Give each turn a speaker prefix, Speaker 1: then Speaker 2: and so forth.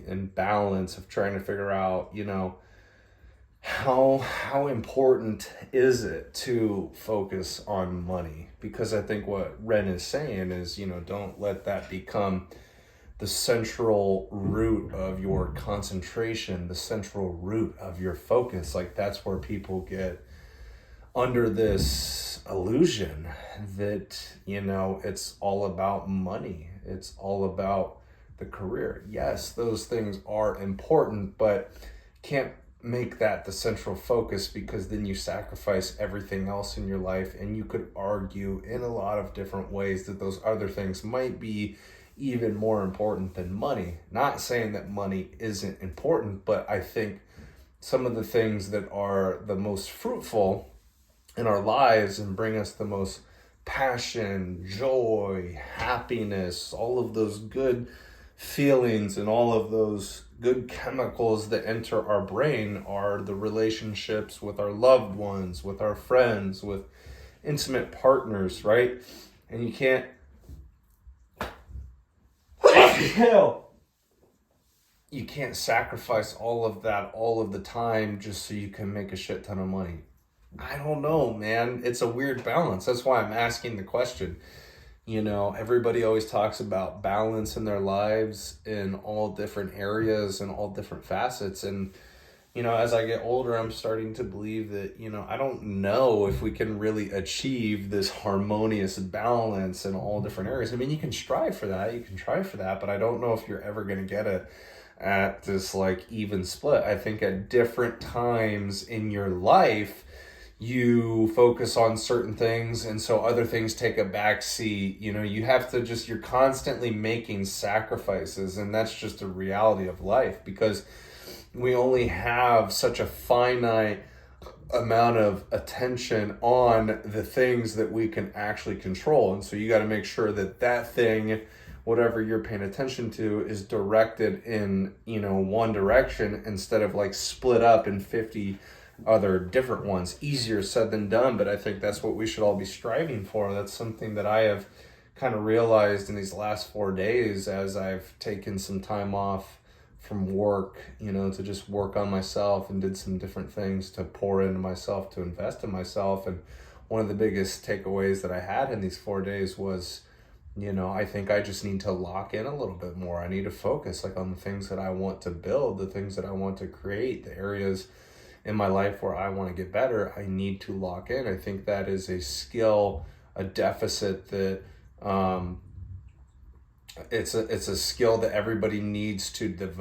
Speaker 1: and balance of trying to figure out, how important is it to focus on money? Because I think what Ren is saying is, don't let that become the central root of your concentration, the central root of your focus. Like that's where people get under this illusion that, it's all about money. It's all about the career. Yes, those things are important, but can't make that the central focus, because then you sacrifice everything else in your life. And you could argue in a lot of different ways that those other things might be even more important than money. Not saying that money isn't important, but I think some of the things that are the most fruitful in our lives and bring us the most passion, joy, happiness, all of those good feelings and all of those good chemicals that enter our brain are the relationships with our loved ones, with our friends, with intimate partners, right? And you can't you can't sacrifice all of that all of the time just so you can make a shit ton of money. I don't know, man. It's a weird balance. That's why I'm asking the question. Everybody always talks about balance in their lives in all different areas and all different facets. And, as I get older, I'm starting to believe that, I don't know if we can really achieve this harmonious balance in all different areas. I mean, you can strive for that, you can try for that, but I don't know if you're ever going to get it at this like even split. I think at different times in your life, you focus on certain things, and so other things take a back seat. You have to you're constantly making sacrifices, and that's just a reality of life, because we only have such a finite amount of attention on the things that we can actually control. And so you got to make sure that that thing, whatever you're paying attention to, is directed in, one direction instead of like split up in 50 other different ones. Easier said than done, but I think that's what we should all be striving for. That's something that I have kind of realized in these last 4 days as I've taken some time off from work, to just work on myself, and did some different things to pour into myself, to invest in myself. And one of the biggest takeaways that I had in these 4 days was, I think I just need to lock in a little bit more. I need to focus on the things that I want to build, the things that I want to create, the areas in my life where I want to get better. I need to lock in. I think that is a skill, a deficit that it's a skill that everybody needs to develop.